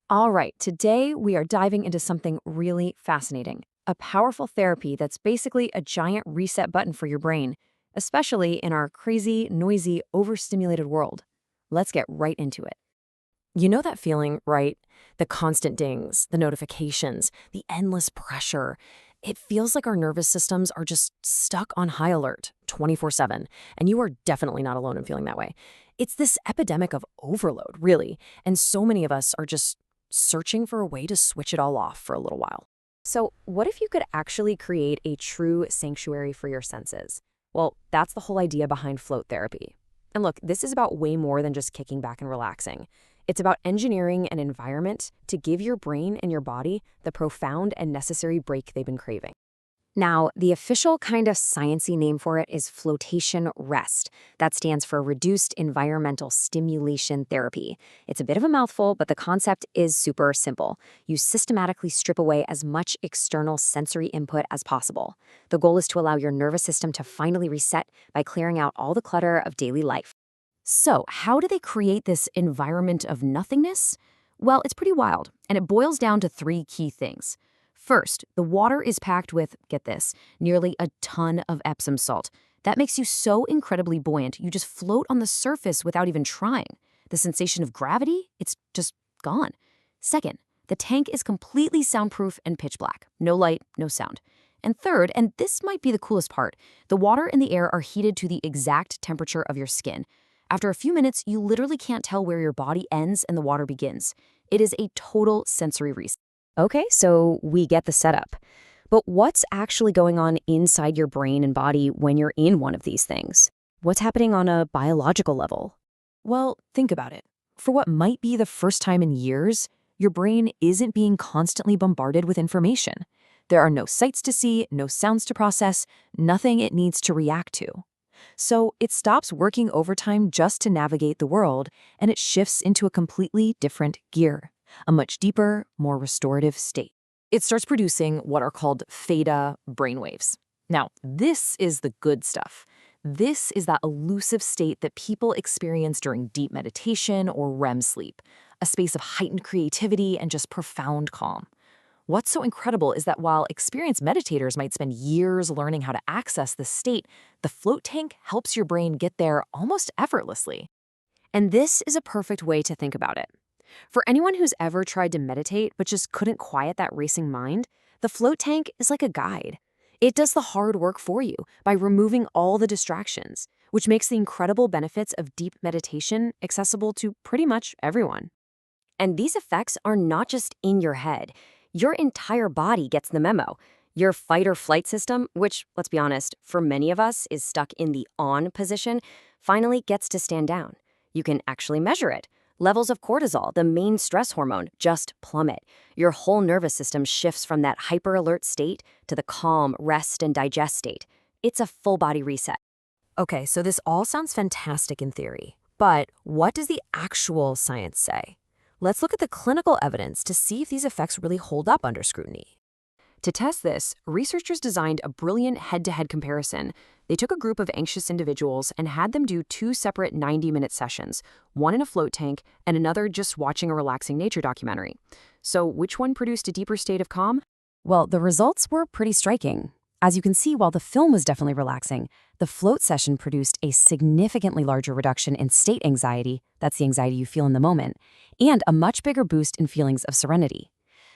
All right, today we are diving into something really fascinating, a powerful therapy that's basically a giant reset button for your brain, especially in our crazy, noisy, overstimulated world. Let's get right into it. You know that feeling, right? The constant dings, the notifications, the endless pressure. It feels like our nervous systems are just stuck on high alert 24/7, and you are definitely not alone in feeling that way. It's this epidemic of overload, really, and so many of us are just searching for a way to switch it all off for a little while. So, what if you could actually create a true sanctuary for your senses? Well, that's the whole idea behind float therapy. And look, this is about way more than just kicking back and relaxing. It's about engineering an environment to give your brain and your body the profound and necessary break they've been craving. Now, the official kind of sciencey name for it is flotation rest. That stands for reduced environmental stimulation therapy. It's a bit of a mouthful, but the concept is super simple. You systematically strip away as much external sensory input as possible. The goal is to allow your nervous system to finally reset by clearing out all the clutter of daily life. So, how do they create this environment of nothingness? Well, it's pretty wild, and it boils down to three key things. First, the water is packed with, get this, nearly a ton of Epsom salt. That makes you so incredibly buoyant, you just float on the surface without even trying. The sensation of gravity, it's just gone. Second, the tank is completely soundproof and pitch black. No light, no sound. And third, and this might be the coolest part, the water and the air are heated to the exact temperature of your skin. After a few minutes, you literally can't tell where your body ends and the water begins. It is a total sensory reset. Okay, so we get the setup. But what's actually going on inside your brain and body when you're in one of these things? What's happening on a biological level? Well, think about it. For what might be the first time in years, your brain isn't being constantly bombarded with information. There are no sights to see, no sounds to process, nothing it needs to react to. So it stops working overtime just to navigate the world, and it shifts into a completely different gear, a much deeper, more restorative state. It starts producing what are called theta brainwaves. Now, this is the good stuff. This is that elusive state that people experience during deep meditation or REM sleep, a space of heightened creativity and just profound calm. What's so incredible is that while experienced meditators might spend years learning how to access this state, the float tank helps your brain get there almost effortlessly. And this is a perfect way to think about it. For anyone who's ever tried to meditate but just couldn't quiet that racing mind, the float tank is like a guide. It does the hard work for you by removing all the distractions, which makes the incredible benefits of deep meditation accessible to pretty much everyone. And these effects are not just in your head. Your entire body gets the memo. Your fight or flight system, which, let's be honest, for many of us is stuck in the on position, finally gets to stand down. You can actually measure it. Levels of cortisol, the main stress hormone, just plummet. Your whole nervous system shifts from that hyper-alert state to the calm, rest, and digest state. It's a full-body reset. Okay, so this all sounds fantastic in theory, but what does the actual science say? Let's look at the clinical evidence to see if these effects really hold up under scrutiny. To test this, researchers designed a brilliant head-to-head comparison. They took a group of anxious individuals and had them do two separate 90-minute sessions, one in a float tank and another just watching a relaxing nature documentary. So which one produced a deeper state of calm? Well, the results were pretty striking. As you can see, while the film was definitely relaxing, the float session produced a significantly larger reduction in state anxiety, that's the anxiety you feel in the moment, and a much bigger boost in feelings of serenity.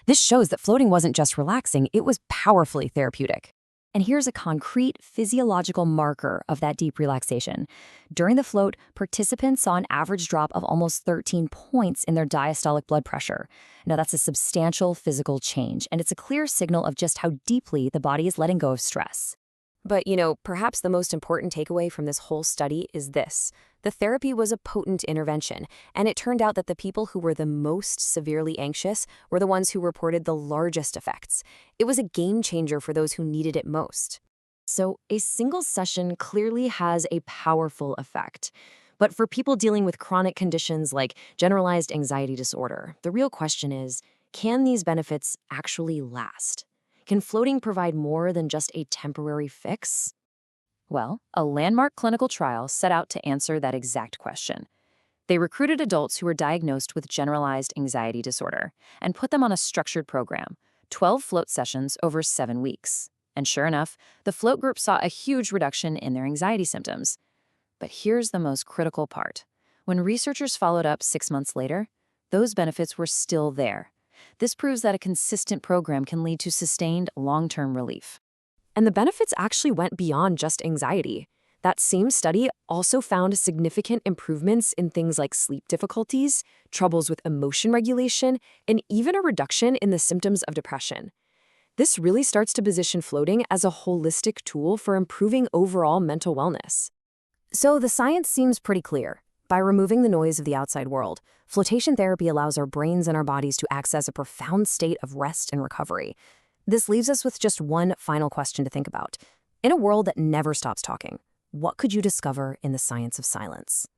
This shows that floating wasn't just relaxing, it was powerfully therapeutic. And here's a concrete physiological marker of that deep relaxation. During the float, participants saw an average drop of almost 13 points in their diastolic blood pressure. Now, that's a substantial physical change, and it's a clear signal of just how deeply the body is letting go of stress. But, perhaps the most important takeaway from this whole study is this. The therapy was a potent intervention, and it turned out that the people who were the most severely anxious were the ones who reported the largest effects. It was a game changer for those who needed it most. So, a single session clearly has a powerful effect. But for people dealing with chronic conditions like generalized anxiety disorder, the real question is, can these benefits actually last? Can floating provide more than just a temporary fix? Well, a landmark clinical trial set out to answer that exact question. They recruited adults who were diagnosed with generalized anxiety disorder and put them on a structured program, 12 float sessions over 7 weeks. And sure enough, the float group saw a huge reduction in their anxiety symptoms. But here's the most critical part. When researchers followed up 6 months later, those benefits were still there. This proves that a consistent program can lead to sustained long-term relief. And the benefits actually went beyond just anxiety. That same study also found significant improvements in things like sleep difficulties, troubles with emotion regulation, and even a reduction in the symptoms of depression. This really starts to position floating as a holistic tool for improving overall mental wellness. So the science seems pretty clear. By removing the noise of the outside world, flotation therapy allows our brains and our bodies to access a profound state of rest and recovery. This leaves us with just one final question to think about. In a world that never stops talking, what could you discover in the science of silence?